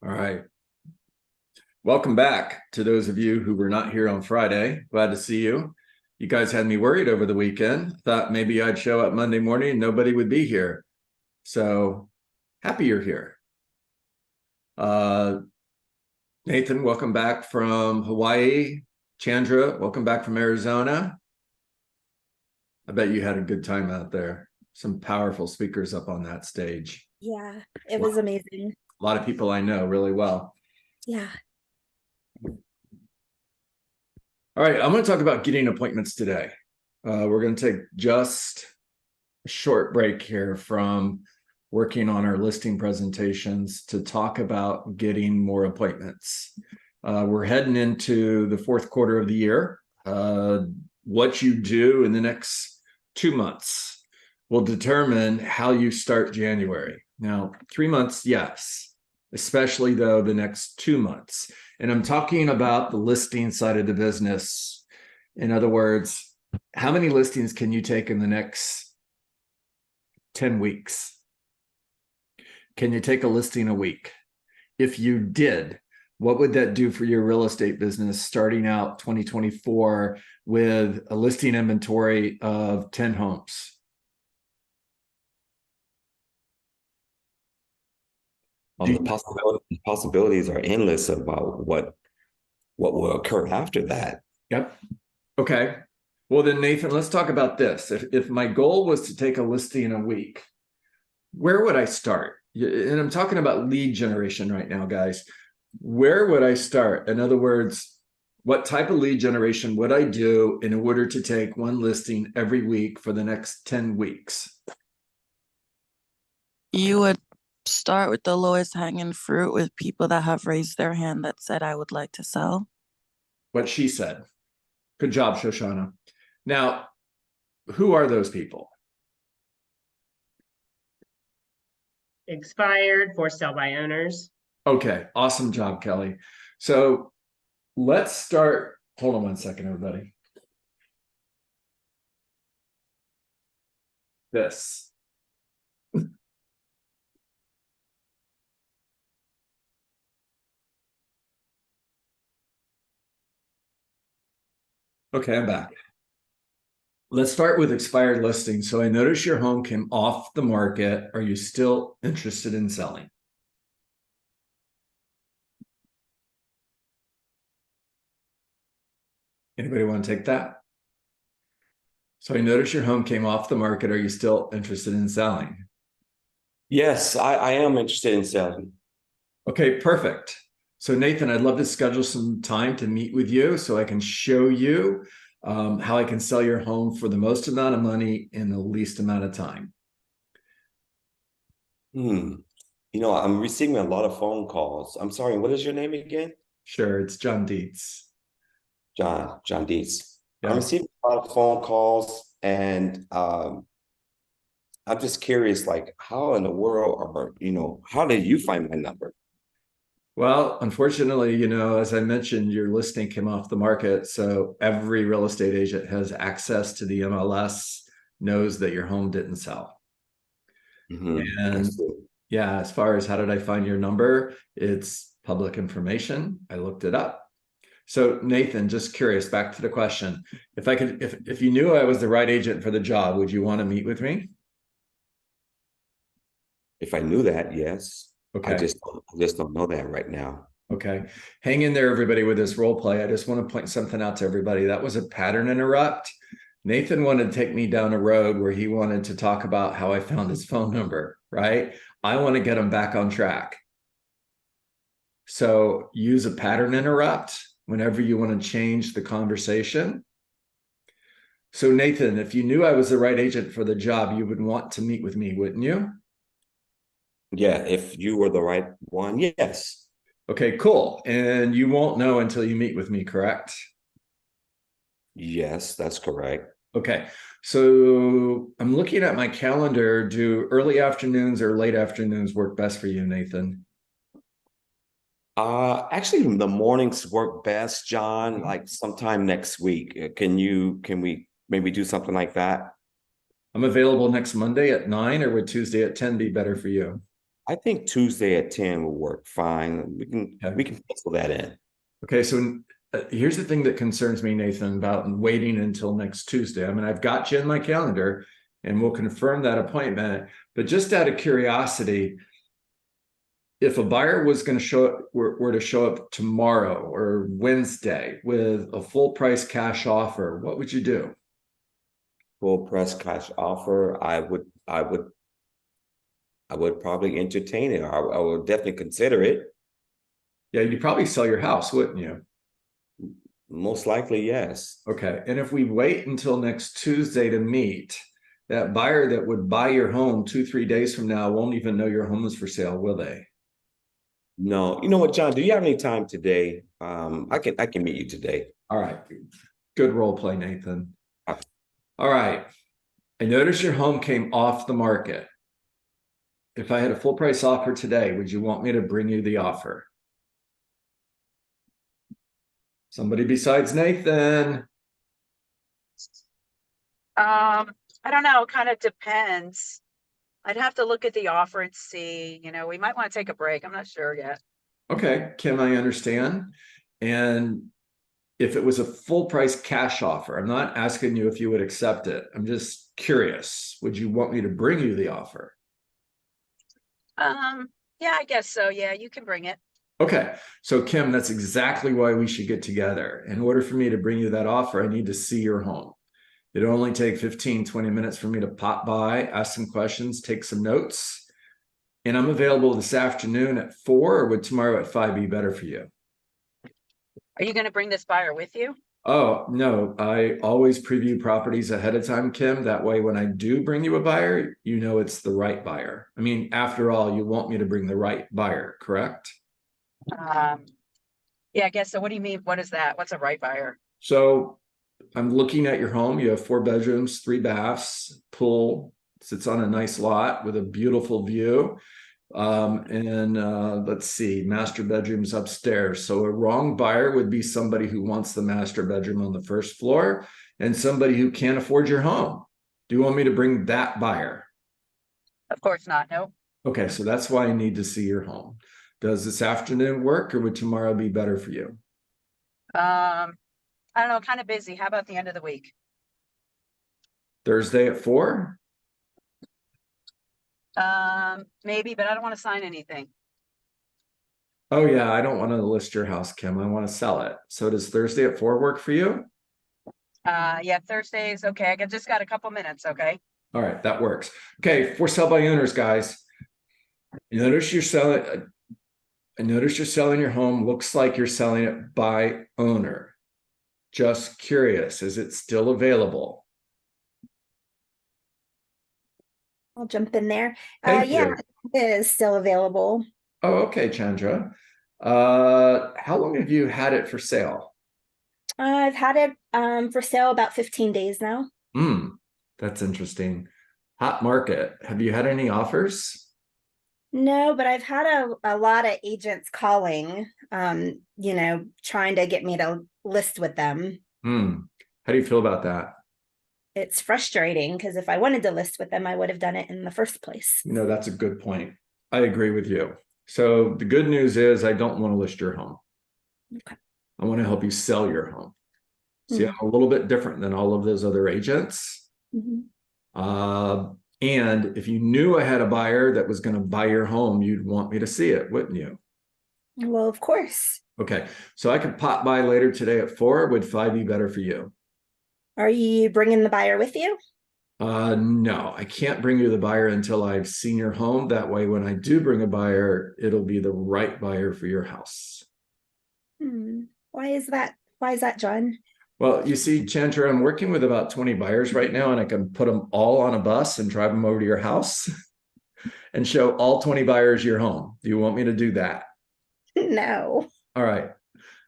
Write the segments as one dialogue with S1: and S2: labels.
S1: All right. Welcome back to those of you who were not here on Friday. Glad to see you. You guys had me worried over the weekend. Thought maybe I'd show up Monday morning and nobody would be here. So happy you're here. Nathan, welcome back from Hawaii. Chandra, welcome back from Arizona. I bet you had a good time out there. Some powerful speakers up on that stage.
S2: Yeah, it was amazing.
S1: A lot of people I know really well.
S2: Yeah.
S1: All right, I'm going to talk about getting appointments today. We're going to take just a short break here from working on our listing presentations to talk about getting more appointments. We're heading into the fourth quarter of the year. What you do in the next 2 months will determine how you start January. Now, 3 months, yes, especially though the next 2 months. And I'm talking about the listing side of the business. In other words, how many listings can you take in the next 10 weeks? Can you take a listing a week? If you did, what would that do for your real estate business starting out 2024 with a listing inventory of 10 homes?
S3: The possibilities are endless about what will occur after that.
S1: Yep. Okay. Well, then, Nathan, let's talk about this. If my goal was to take a listing a week, where would I start? And I'm talking about lead generation right now, guys. Where would I start? In other words, what type of lead generation would I do in order to take one listing every week for the next 10 weeks?
S4: You would start with the lowest hanging fruit with people that have raised their hand that said, I would like to sell.
S1: What she said. Good job, Shoshana. Now, who are those people?
S5: Expired, for sale by owners.
S1: Okay, awesome job, Kelly. So let's start. Hold on one second, everybody. This. Okay, I'm back. Let's start with expired listings. So I notice your home came off the market. Are you still interested in selling? Anybody want to take that? So I notice your home came off the market. Are you still interested in selling?
S3: Yes, I am interested in selling.
S1: Okay, perfect. So Nathan, I'd love to schedule some time to meet with you so I can show you how I can sell your home for the most amount of money in the least amount of time.
S3: You know, I'm receiving a lot of phone calls. I'm sorry, what is your name again?
S1: Sure, it's John Dietz.
S3: John Dietz.
S1: Yeah.
S3: I'm receiving a lot of phone calls, and I'm just curious, like, how in the world, or how did you find my number?
S1: Well, unfortunately, as I mentioned, your listing came off the market. So every real estate agent has access to the MLS, knows that your home didn't sell. And yeah, as far as how did I find your number, it's public information. I looked it up. So Nathan, just curious, back to the question. If you knew I was the right agent for the job, would you want to meet with me?
S3: If I knew that, yes.
S1: Okay.
S3: I just don't know that right now.
S1: Okay. Hang in there, everybody, with this role play. I just want to point something out to everybody. That was a pattern interrupt. Nathan wanted to take me down a road where he wanted to talk about how I found his phone number, right? I want to get him back on track. So use a pattern interrupt whenever you want to change the conversation. So Nathan, if you knew I was the right agent for the job, you would want to meet with me, wouldn't you?
S3: Yeah, if you were the right one, yes.
S1: Okay, cool. And you won't know until you meet with me, correct?
S3: Yes, that's correct.
S1: Okay, so I'm looking at my calendar. Do early afternoons or late afternoons work best for you, Nathan?
S3: Actually, the mornings work best, John, like sometime next week. Can we maybe do something like that?
S1: I'm available next Monday at 9, or would Tuesday at 10 be better for you?
S3: I think Tuesday at 10 will work fine.
S1: Okay.
S3: We can pencil that in.
S1: Okay, so here's the thing that concerns me, Nathan, about waiting until next Tuesday. I mean, I've got you in my calendar and we'll confirm that appointment. But just out of curiosity, if a buyer was going to show up, were to show up tomorrow or Wednesday with a full price cash offer, what would you do?
S3: Full press cash offer, I would probably entertain it. I would definitely consider it.
S1: Yeah, you'd probably sell your house, wouldn't you?
S3: Most likely, yes.
S1: Okay. And if we wait until next Tuesday to meet, that buyer that would buy your home 2-3 days from now won't even know your home is for sale, will they?
S3: No, you know what, John? Do you have any time today? I can meet you today.
S1: All right. Good role play, Nathan.
S3: Okay.
S1: All right. I noticed your home came off the market. If I had a full price offer today, would you want me to bring you the offer? Somebody besides Nathan.
S6: I don't know, it kind of depends. I'd have to look at the offer and see, we might want to take a break. I'm not sure yet.
S1: Okay, Kim, I understand. And if it was a full price cash offer, I'm not asking you if you would accept it. I'm just curious. Would you want me to bring you the offer?
S6: Yeah, I guess so. Yeah, you can bring it.
S1: Okay, so Kim, that's exactly why we should get together. In order for me to bring you that offer, I need to see your home. It'll only take 15-20 minutes for me to pop by, ask some questions, take some notes. And I'm available this afternoon at 4, or would tomorrow at 5 be better for you?
S6: Are you going to bring this buyer with you?
S1: Oh, no, I always preview properties ahead of time, Kim. That way, when I do bring you a buyer, you know it's the right buyer. I mean, after all, you want me to bring the right buyer, correct?
S6: Yeah, I guess so. What do you mean? What is that? What's a right buyer?
S1: So I'm looking at your home. You have 4 bedrooms, 3 baths, pool, sits on a nice lot with a beautiful view. Let's see, master bedrooms upstairs. So a wrong buyer would be somebody who wants the master bedroom on the first floor and somebody who can't afford your home. Do you want me to bring that buyer?
S6: Of course not. No.
S1: Okay, so that's why I need to see your home. Does this afternoon work, or would tomorrow be better for you?
S6: I don't know, kind of busy. How about the end of the week?
S1: Thursday at 4?
S6: Maybe, but I don't want to sign anything.
S1: Oh yeah, I don't want to list your house, Kim. I want to sell it. So does Thursday at 4 work for you?
S6: Yeah, Thursday is okay. I just got a couple minutes. Okay.
S1: All right, that works. Okay, for sell by owners, guys. You notice you're selling. I notice you're selling your home. Looks like you're selling it by owner. Just curious, is it still available?
S2: I'll jump in there.
S1: Thank
S2: Yeah,
S1: you.
S2: it is still available.
S1: Oh, okay, Chandra. How long have you had it for sale?
S2: I've had it for sale about 15 days now.
S1: That's interesting. Hot market. Have you had any offers?
S2: No, but I've had a lot of agents calling, trying to get me to list with them.
S1: How do you feel about that?
S2: It's frustrating because if I wanted to list with them, I would have done it in the first place.
S1: You know, that's a good point. I agree with you. So the good news is I don't want to list your home.
S2: Okay.
S1: I want to help you sell your home. See, I'm a little bit different than all of those other agents. And if you knew I had a buyer that was going to buy your home, you'd want me to see it, wouldn't you?
S2: Well, of course.
S1: Okay, so I could pop by later today at 4. Would 5 be better for you?
S2: Are you bringing the buyer with you?
S1: No, I can't bring you the buyer until I've seen your home. That way, when I do bring a buyer, it'll be the right buyer for your house.
S2: Why is that? Why is that, John?
S1: Well, you see, Chandra, I'm working with about 20 buyers right now, and I can put them all on a bus and drive them over to your house and show all 20 buyers your home. Do you want me to do that?
S2: No.
S1: All right.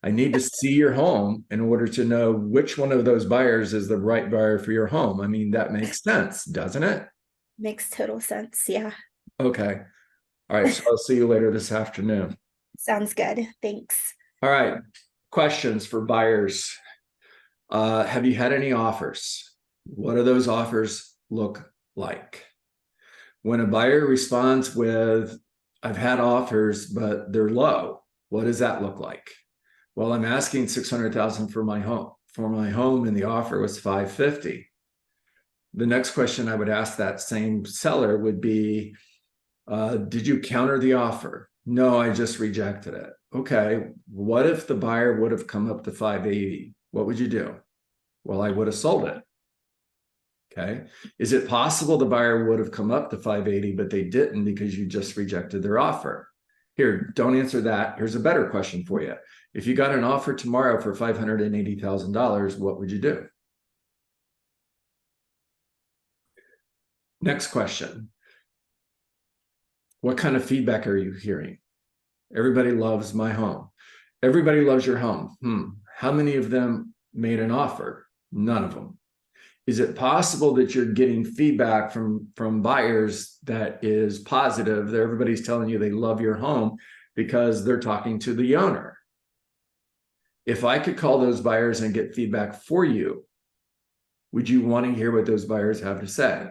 S1: I need to see your home in order to know which one of those buyers is the right buyer for your home. I mean, that makes sense, doesn't it?
S2: Makes total sense. Yeah.
S1: Okay. All right. So I'll see you later this afternoon.
S2: Sounds good. Thanks.
S1: All right. Questions for buyers. Have you had any offers? What do those offers look like? When a buyer responds with, I've had offers, but they're low. What does that look like? Well, I'm asking 600,000 for my home, and the offer was 550. The next question I would ask that same seller would be, did you counter the offer? No, I just rejected it. Okay, what if the buyer would have come up to 580? What would you do? Well, I would have sold it. Okay, is it possible the buyer would have come up to 580, but they didn't because you just rejected their offer? Here, don't answer that. Here's a better question for you. If you got an offer tomorrow for $580,000, what would you do? Next question. What kind of feedback are you hearing? Everybody loves my home. Everybody loves your home. How many of them made an offer? None of them. Is it possible that you're getting feedback from buyers that is positive, that everybody's telling you they love your home because they're talking to the owner? If I could call those buyers and get feedback for you, would you want to hear what those buyers have to say?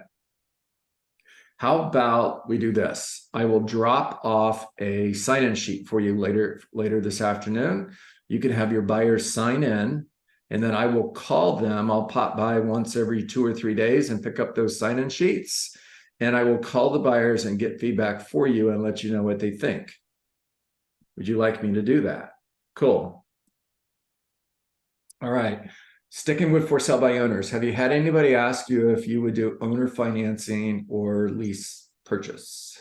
S1: How about we do this? I will drop off a sign-in sheet for you later this afternoon. You can have your buyers sign in, and then I will call them. I'll pop by once every 2 or 3 days and pick up those sign-in sheets. And I will call the buyers and get feedback for you and let you know what they think. Would you like me to do that? Cool. All right. Sticking with for sale by owners, have you had anybody ask you if you would do owner financing or lease purchase?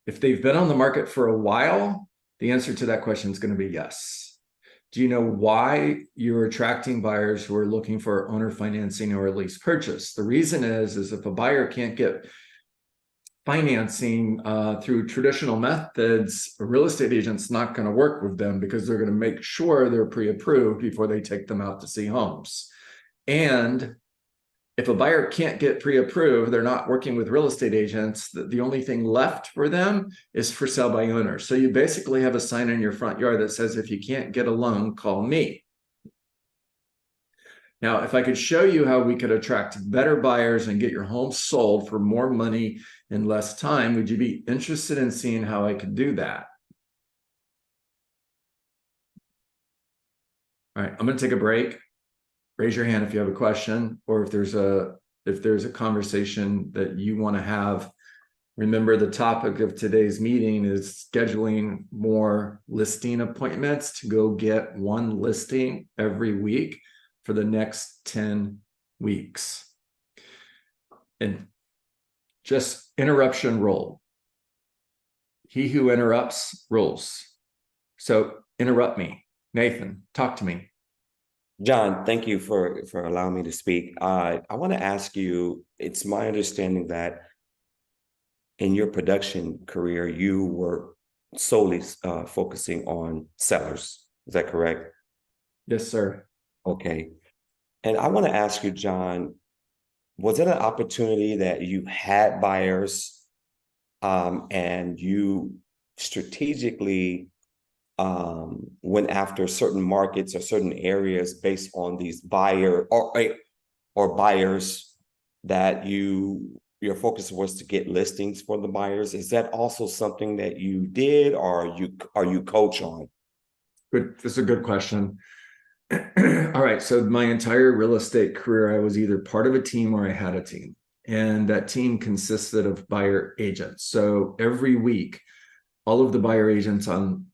S1: If they've been on the market for a while, the answer to that question is going to be yes. Do you know why you're attracting buyers who are looking for owner financing or a lease purchase? The reason is if a buyer can't get financing through traditional methods, a real estate agent's not going to work with them because they're going to make sure they're pre-approved before they take them out to see homes. And if a buyer can't get pre-approved, they're not working with real estate agents. The only thing left for them is for sale by owner. So you basically have a sign in your front yard that says, if you can't get a loan, call me. Now, if I could show you how we could attract better buyers and get your home sold for more money in less time, would you be interested in seeing how I could do that? All right, I'm going to take a break. Raise your hand if you have a question, or if there's a conversation that you want to have. Remember, the topic of today's meeting is scheduling more listing appointments to go get one listing every week for the next 10 weeks. And just interruption rule. He who interrupts rules. So interrupt me. Nathan, talk to me.
S3: John, thank you for allowing me to speak. I want to ask you, it's my understanding that in your production career, you were solely focusing on sellers. Is that correct?
S1: Yes, sir.
S3: Okay. And I want to ask you, John, was it an opportunity that you had buyers and you strategically went after certain markets or certain areas based on these buyer or buyers that your focus was to get listings for the buyers? Is that also something that you did, or are you coach on?
S1: Good. That's a good question. All right. So my entire real estate career, I was either part of a team or I had a team. And that team consisted of buyer agents. So every week, all of the buyer agents on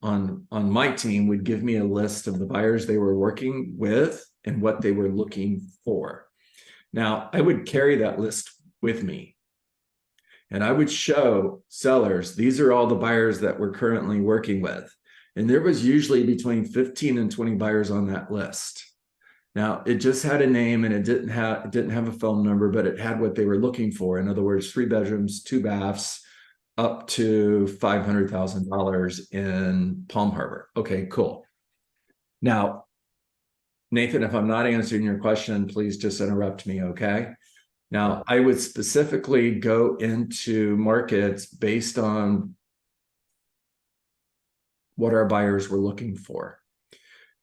S1: my team would give me a list of the buyers they were working with and what they were looking for. Now, I would carry that list with me. And I would show sellers, these are all the buyers that we're currently working with. And there was usually between 15 and 20 buyers on that list. Now, it just had a name and it didn't have a phone number, but it had what they were looking for. In other words, 3 bedrooms, 2 baths, up to $500,000 in Palm Harbor. Okay, cool. Now, Nathan, if I'm not answering your question, please just interrupt me, okay? Now, I would specifically go into markets based on what our buyers were looking for.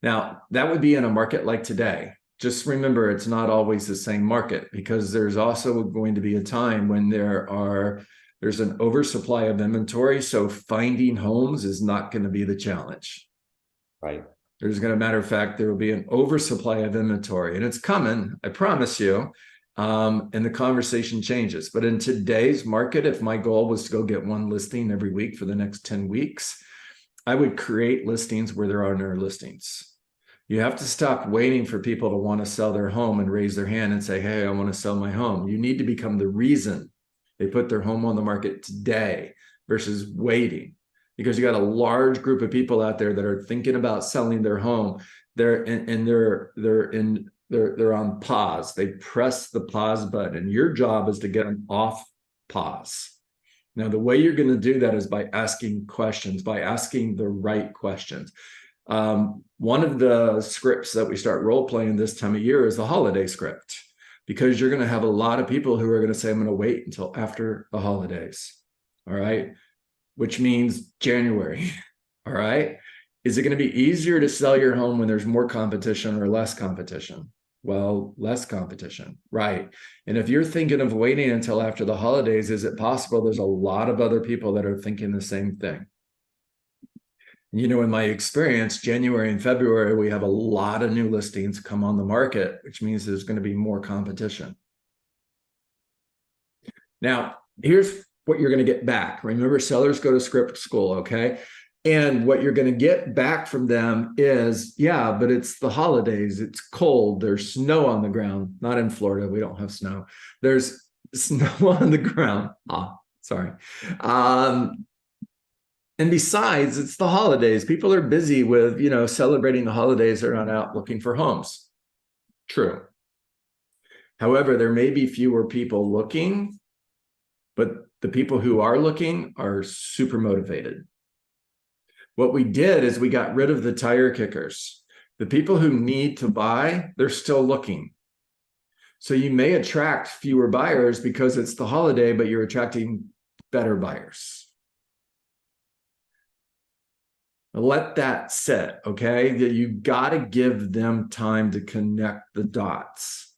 S1: Now, that would be in a market like today. Just remember, it's not always the same market, because there's also going to be a time when There's an oversupply of inventory, so finding homes is not going to be the challenge.
S3: Right.
S1: There's going to, matter of fact, there will be an oversupply of inventory, and it's coming, I promise you. And the conversation changes. But in today's market, if my goal was to go get one listing every week for the next 10 weeks, I would create listings where there are no listings. You have to stop waiting for people to want to sell their home and raise their hand and say, hey, I want to sell my home. You need to become the reason they put their home on the market today versus waiting, because you got a large group of people out there that are thinking about selling their home. They're on pause. They press the pause button. Your job is to get them off pause. Now, the way you're going to do that is by asking questions, by asking the right questions. One of the scripts that we start role playing this time of year is the holiday script, because you're going to have a lot of people who are going to say, I'm going to wait until after the holidays. All right. Which means January. All right. Is it going to be easier to sell your home when there's more competition or less competition? Well, less competition, right? And if you're thinking of waiting until after the holidays, is it possible there's a lot of other people that are thinking the same thing? You know, in my experience, January and February, we have a lot of new listings come on the market, which means there's going to be more competition. Now, here's what you're going to get back. Remember, sellers go to script school, okay? And what you're going to get back from them is, yeah, but it's the holidays. It's cold. There's snow on the ground. Not in Florida. We don't have snow. There's snow on the ground. Sorry. And besides, it's the holidays. People are busy with, celebrating the holidays. They're not out looking for homes. True. However, there may be fewer people looking, but the people who are looking are super motivated. What we did is we got rid of the tire kickers. The people who need to buy, they're still looking. So you may attract fewer buyers because it's the holiday, but you're attracting better buyers. Let that sit, okay? That you got to give them time to connect the dots.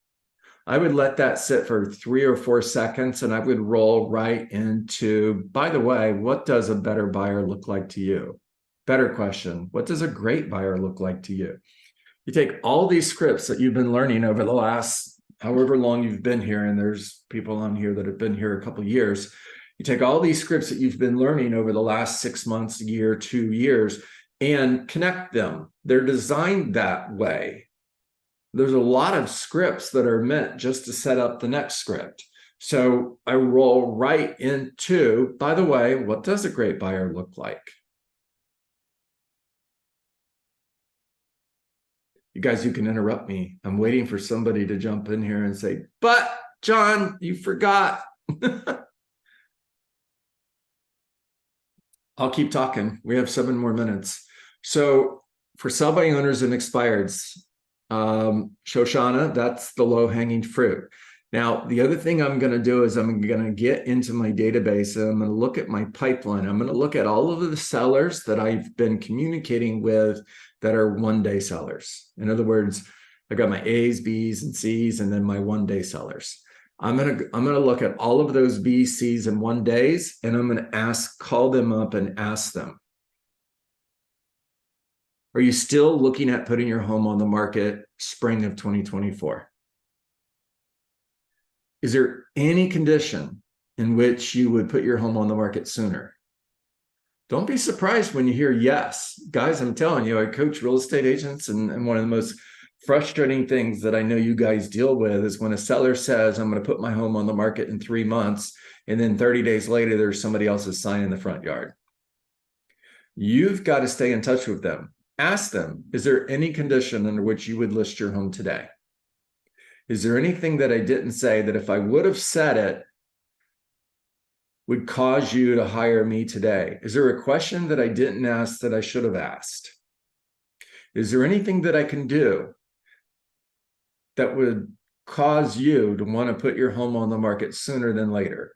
S1: I would let that sit for 3 or 4 seconds, and I would roll right into, by the way, what does a better buyer look like to you? Better question, what does a great buyer look like to you? You take all these scripts that you've been learning over the last however long you've been here, and there's people on here that have been here a couple of years. You take all these scripts that you've been learning over the last 6 months, a year, 2 years, and connect them. They're designed that way. There's a lot of scripts that are meant just to set up the next script. So I roll right into, by the way, what does a great buyer look like? You guys, you can interrupt me. I'm waiting for somebody to jump in here and say, but John, you forgot. I'll keep talking. We have 7 more minutes. So for sell by owners and expireds, Shoshana, that's the low-hanging fruit. Now, the other thing I'm going to do is I'm going to get into my database and I'm going to look at my pipeline. I'm going to look at all of the sellers that I've been communicating with that are one-day sellers. In other words, I got my A's, B's, and C's, and then my one-day sellers. I'm gonna look at all of those B's, C's, and 1 days, and I'm gonna call them up and ask them, are you still looking at putting your home on the market spring of 2024? Is there any condition in which you would put your home on the market sooner? Don't be surprised when you hear yes. Guys, I'm telling you, I coach real estate agents, and one of the most frustrating things that I know you guys deal with is when a seller says, I'm going to put my home on the market in 3 months, and then 30 days later, there's somebody else's sign in the front yard. You've got to stay in touch with them. Ask them, is there any condition under which you would list your home today? Is there anything that I didn't say that if I would have said it, would cause you to hire me today? Is there a question that I didn't ask that I should have asked? Is there anything that I can do that would cause you to want to put your home on the market sooner than later?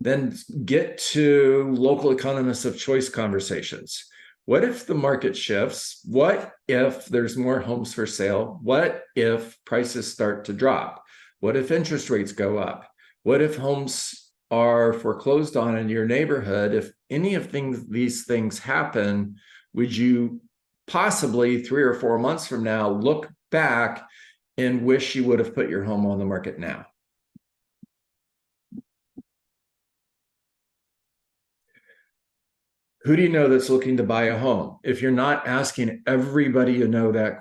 S1: Then get to local economists of choice conversations. What if the market shifts? What if there's more homes for sale? What if prices start to drop? What if interest rates go up? What if homes are foreclosed on in your neighborhood, if any of these things happen, would you possibly 3 or 4 months from now look back and wish you would have put your home on the market now? Who do you know that's looking to buy a home? If you're not asking everybody you know that,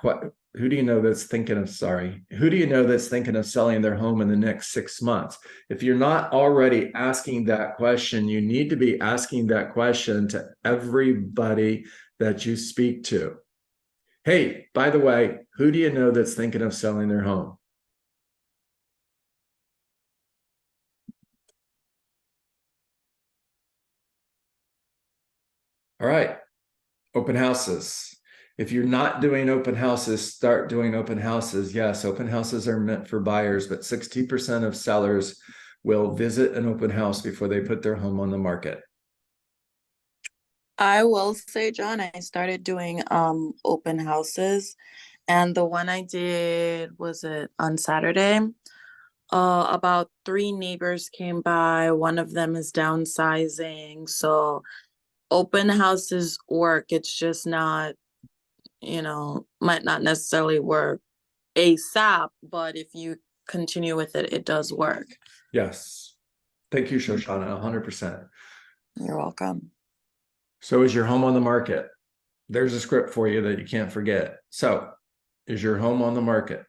S1: who do you know that's thinking of, who do you know that's thinking of selling their home in the next 6 months? If you're not already asking that question, you need to be asking that question to everybody that you speak to. Hey, by the way, who do you know that's thinking of selling their home? All right, open houses. If you're not doing open houses, start doing open houses. Yes, open houses are meant for buyers, but 60% of sellers will visit an open house before they put their home on the market.
S4: I will say, John, I started doing open houses, and the one I did was it on Saturday. About 3 neighbors came by. One of them is downsizing. So open houses work. It's just not, might not necessarily work ASAP, but if you continue with it, it does work.
S1: Yes. Thank you, Shoshana, 100%.
S4: You're welcome.
S1: So is your home on the market? There's a script for you that you can't forget. So is your home on the market?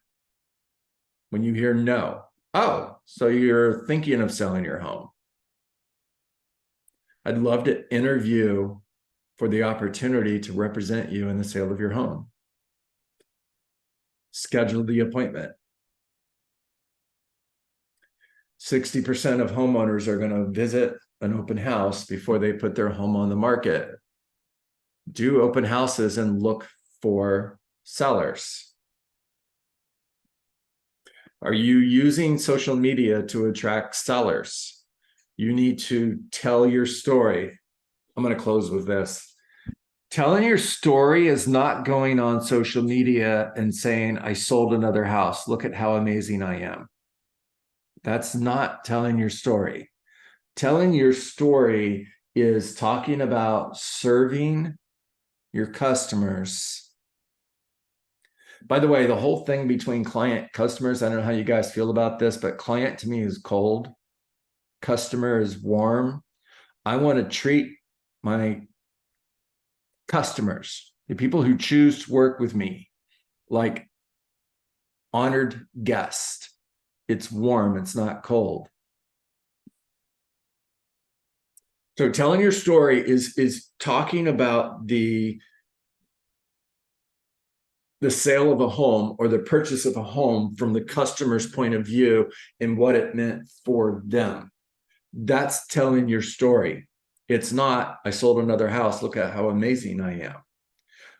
S1: When you hear no, oh, so you're thinking of selling your home. I'd love to interview for the opportunity to represent you in the sale of your home. Schedule the appointment. 60% of homeowners are going to visit an open house before they put their home on the market. Do open houses and look for sellers. Are you using social media to attract sellers? You need to tell your story. I'm going to close with this. Telling your story is not going on social media and saying, I sold another house. Look at how amazing I am. That's not telling your story. Telling your story is talking about serving your customers. By the way, the whole thing between client customers, I don't know how you guys feel about this, but client to me is cold. Customer is warm. I want to treat my customers, the people who choose to work with me, like honored guest. It's warm, it's not cold. So telling your story is talking about the sale of a home or the purchase of a home from the customer's point of view and what it meant for them. That's telling your story. It's not, I sold another house. Look at how amazing I am.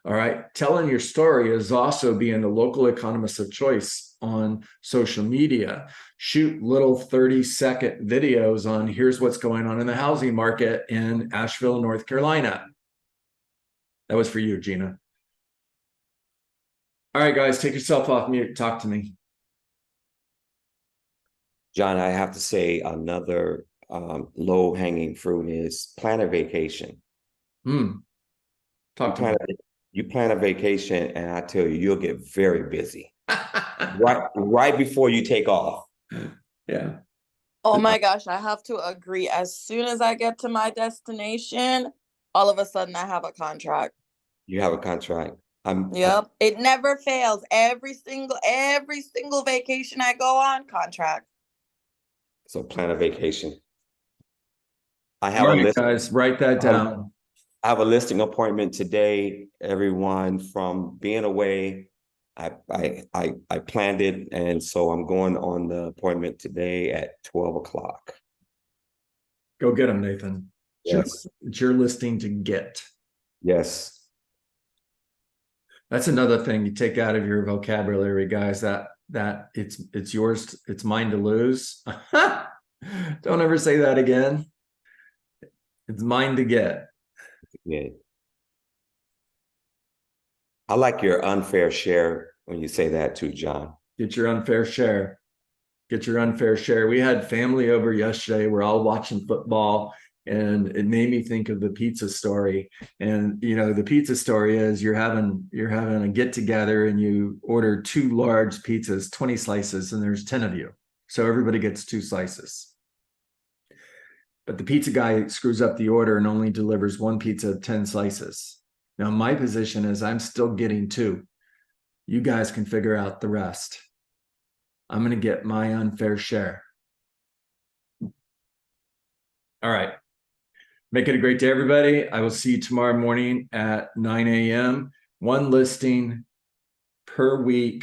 S1: All right. Telling your story is also being the local economist of choice on social media. Shoot little 30-second videos on here's what's going on in the housing market in Asheville, North Carolina. That was for you, Gina. All right, guys, take yourself off mute. Talk to me.
S3: John, I have to say another low-hanging fruit is plan a vacation.
S1: Talk to me.
S3: You plan a vacation, and I tell you, you'll get very busy right before you take off.
S1: Yeah.
S4: Oh my gosh, I have to agree. As soon as I get to my destination, all of a sudden I have a contract.
S3: You have a contract.
S4: Yep. It never fails. Every single vacation I go on, contract.
S3: So plan a vacation. I have
S1: All
S3: a
S1: right,
S3: list.
S1: guys, write that down.
S3: I have a listing appointment today, everyone. From being away, I planned it, and so I'm going on the appointment today at 12 o'clock.
S1: Go get them, Nathan.
S3: Yes.
S1: It's your listing to get.
S3: Yes.
S1: That's another thing you take out of your vocabulary, guys, that it's yours, it's mine to lose. Don't ever say that again. It's mine to get.
S3: Yeah. I like your unfair share when you say that too, John.
S1: Get your unfair share. get your unfair share. We had family over yesterday. We're all watching football, and it made me think of the pizza story. And the pizza story is you're having a get together, and you order 2 large pizzas, 20 slices, and there's 10 of you, so everybody gets 2 slices. But the pizza guy screws up the order and only delivers 1 pizza of 10 slices. Now my position is I'm still getting 2. You guys can figure out the rest. I'm going to get my unfair share. All right. Make it a great day, everybody. I will see you tomorrow morning at 9 a.m. 1 listing per week